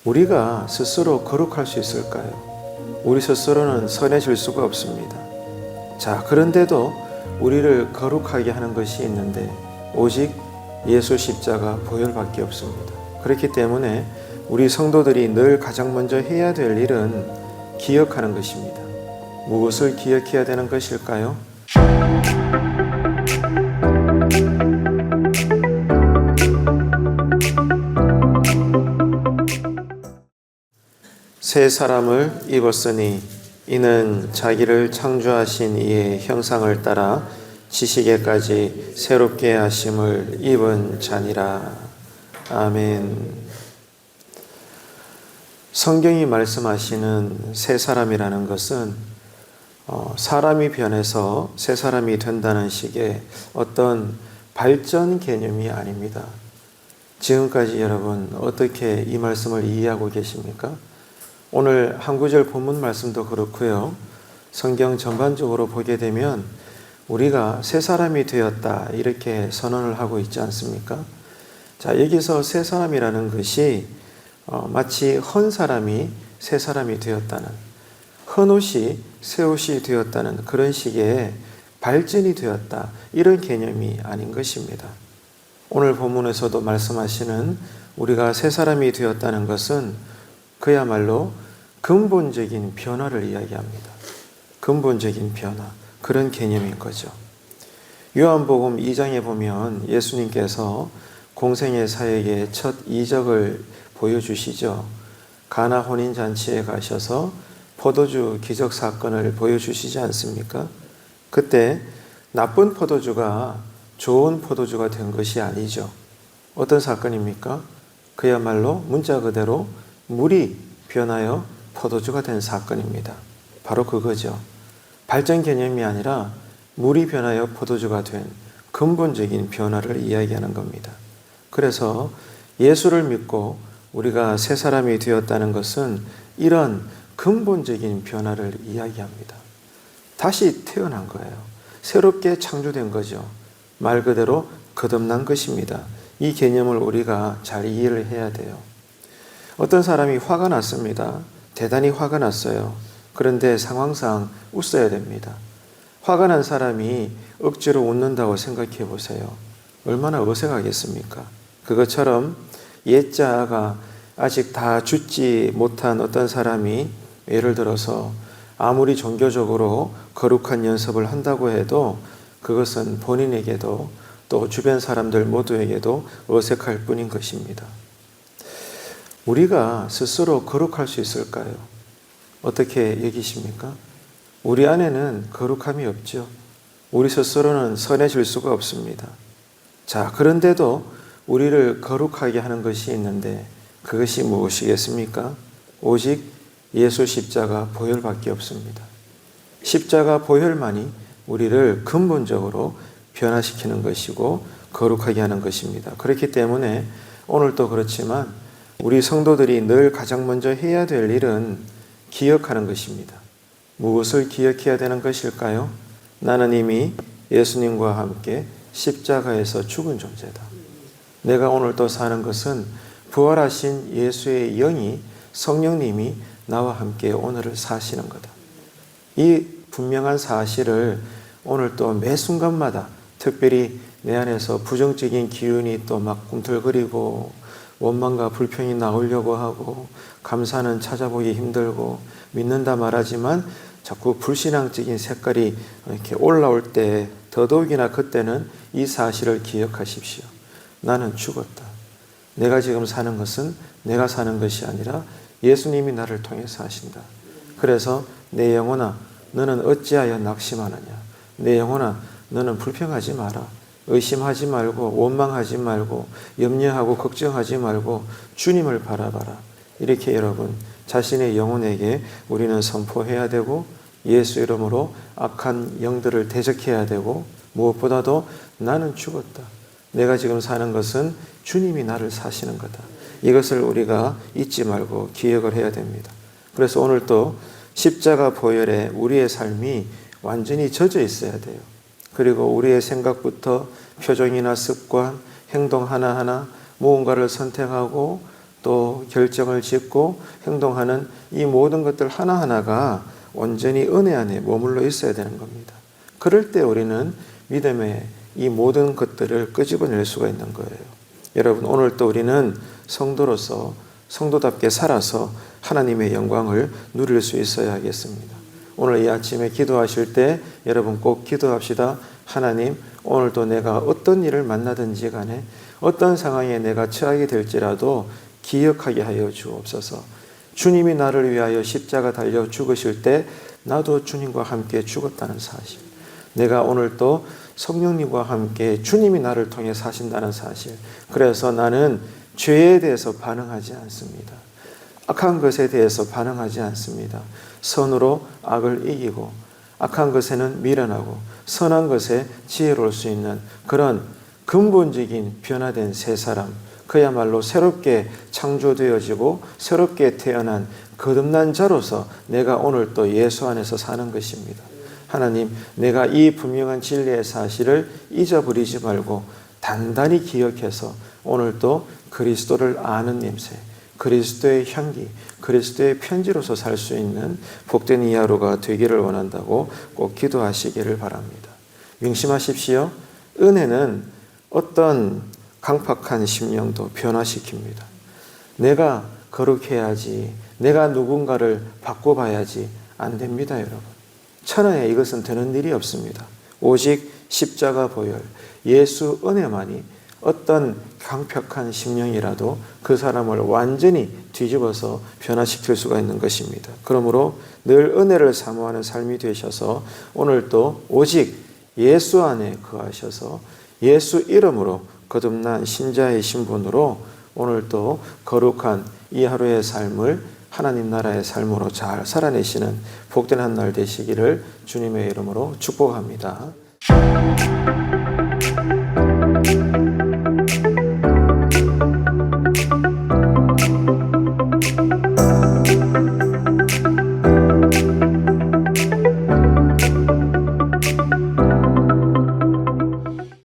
우리가 스스로 거룩할 수 있을까요? 우리 스스로는 선해질 수가 없습니다. 자, 그런데도 우리를 거룩하게 하는 것이 있는데 오직 예수 십자가 보혈밖에 없습니다. 그렇기 때문에 우리 성도들이 늘 가장 먼저 해야 될 일은 기억하는 것입니다. 무엇을 기억해야 되는 것일까요? 새 사람을 입었으니 이는 자기를 창조하신 이의 형상을 따라 지식에까지 새롭게 하심을 입은 자니라. 아멘. 성경이 말씀하시는 새 사람이라는 것은 사람이 변해서 새 사람이 된다는 식의 어떤 발전 개념이 아닙니다. 지금까지 여러분 어떻게 이 말씀을 이해하고 계십니까? 오늘 한 구절 본문 말씀도 그렇고요. 성경 전반적으로 보게 되면 우리가 새 사람이 되었다 이렇게 선언을 하고 있지 않습니까? 자, 여기서 새 사람이라는 것이 마치 헌 사람이 새 사람이 되었다는, 헌 옷이 새 옷이 되었다는 그런 식의 발전이 되었다 이런 개념이 아닌 것입니다. 오늘 본문에서도 말씀하시는 우리가 새 사람이 되었다는 것은 그야말로 근본적인 변화를 이야기합니다. 근본적인 변화, 그런 개념인 거죠. 요한복음 2장에 보면 예수님께서 공생애 사역의 첫 이적을 보여주시죠. 가나 혼인잔치에 가셔서 포도주 기적 사건을 보여주시지 않습니까? 그때 나쁜 포도주가 좋은 포도주가 된 것이 아니죠. 어떤 사건입니까? 그야말로 문자 그대로 물이 변하여 포도주가 된 사건입니다. 바로 그거죠. 발전 개념이 아니라 물이 변하여 포도주가 된 근본적인 변화를 이야기하는 겁니다. 그래서 예수를 믿고 우리가 새 사람이 되었다는 것은 이런 근본적인 변화를 이야기합니다. 다시 태어난 거예요. 새롭게 창조된 거죠. 말 그대로 거듭난 것입니다. 이 개념을 우리가 잘 이해를 해야 돼요. 어떤 사람이 화가 났습니다. 대단히 화가 났어요. 그런데 상황상 웃어야 됩니다. 화가 난 사람이 억지로 웃는다고 생각해 보세요. 얼마나 어색하겠습니까? 그것처럼 옛자아가 아직 다 죽지 못한 어떤 사람이 예를 들어서 아무리 종교적으로 거룩한 연습을 한다고 해도 그것은 본인에게도 또 주변 사람들 모두에게도 어색할 뿐인 것입니다. 우리가 스스로 거룩할 수 있을까요? 어떻게 여기십니까? 우리 안에는 거룩함이 없죠. 우리 스스로는 선해질 수가 없습니다. 자, 그런데도 우리를 거룩하게 하는 것이 있는데 그것이 무엇이겠습니까? 오직 예수 십자가 보혈밖에 없습니다. 십자가 보혈만이 우리를 근본적으로 변화시키는 것이고 거룩하게 하는 것입니다. 그렇기 때문에 오늘도 그렇지만 우리 성도들이 늘 가장 먼저 해야 될 일은 기억하는 것입니다. 무엇을 기억해야 되는 것일까요? 나는 이미 예수님과 함께 십자가에서 죽은 존재다. 내가 오늘 또 사는 것은 부활하신 예수의 영이 성령님이 나와 함께 오늘을 사시는 거다. 이 분명한 사실을 오늘 또 매 순간마다 특별히 내 안에서 부정적인 기운이 또 막 꿈틀거리고 원망과 불평이 나오려고 하고 감사는 찾아보기 힘들고 믿는다 말하지만 자꾸 불신앙적인 색깔이 이렇게 올라올 때 더더욱이나 그때는 이 사실을 기억하십시오. 나는 죽었다. 내가 지금 사는 것은 내가 사는 것이 아니라 예수님이 나를 통해서 하신다. 그래서 내 영혼아 너는 어찌하여 낙심하느냐. 내 영혼아 너는 불평하지 마라. 의심하지 말고 원망하지 말고 염려하고 걱정하지 말고 주님을 바라봐라. 이렇게 여러분 자신의 영혼에게 우리는 선포해야 되고 예수 이름으로 악한 영들을 대적해야 되고 무엇보다도 나는 죽었다. 내가 지금 사는 것은 주님이 나를 사시는 거다. 이것을 우리가 잊지 말고 기억을 해야 됩니다. 그래서 오늘 또 십자가 보혈에 우리의 삶이 완전히 젖어 있어야 돼요. 그리고 우리의 생각부터 표정이나 습관, 행동 하나하나 무언가를 선택하고 또 결정을 짓고 행동하는 이 모든 것들 하나하나가 온전히 은혜 안에 머물러 있어야 되는 겁니다. 그럴 때 우리는 믿음의 이 모든 것들을 끄집어낼 수가 있는 거예요. 여러분, 오늘 또 우리는 성도로서 성도답게 살아서 하나님의 영광을 누릴 수 있어야 하겠습니다. 오늘 이 아침에 기도하실 때 여러분 꼭 기도합시다. 하나님, 오늘도 내가 어떤 일을 만나든지 간에 어떤 상황에 내가 처하게 될지라도 기억하게 하여 주옵소서. 주님이 나를 위하여 십자가 달려 죽으실 때 나도 주님과 함께 죽었다는 사실, 내가 오늘 또 성령님과 함께 주님이 나를 통해 사신다는 사실, 그래서 나는 죄에 대해서 반응하지 않습니다. 악한 것에 대해서 반응하지 않습니다. 선으로 악을 이기고 악한 것에는 미련하고 선한 것에 지혜로울 수 있는 그런 근본적인 변화된 새 사람, 그야말로 새롭게 창조되어지고 새롭게 태어난 거듭난 자로서 내가 오늘 또 예수 안에서 사는 것입니다. 하나님, 내가 이 분명한 진리의 사실을 잊어버리지 말고 단단히 기억해서 오늘도 그리스도를 아는 냄새, 그리스도의 향기, 그리스도의 편지로서 살 수 있는 복된 이 하루가 되기를 원한다고 꼭 기도하시기를 바랍니다. 명심하십시오. 은혜는 어떤 강팍한 심령도 변화시킵니다. 내가 거룩해야지, 내가 누군가를 바꿔봐야지 안 됩니다, 여러분. 천하에 이것은 되는 일이 없습니다. 오직 십자가 보혈, 예수 은혜만이 어떤 강팍한 심령이라도 그 사람을 완전히 뒤집어서 변화시킬 수가 있는 것입니다. 그러므로 늘 은혜를 사모하는 삶이 되셔서 오늘도 오직 예수 안에 거하셔서 예수 이름으로 거듭난 신자의 신분으로 오늘도 거룩한 이 하루의 삶을 하나님 나라의 삶으로 잘 살아내시는 복된 한 날 되시기를 주님의 이름으로 축복합니다.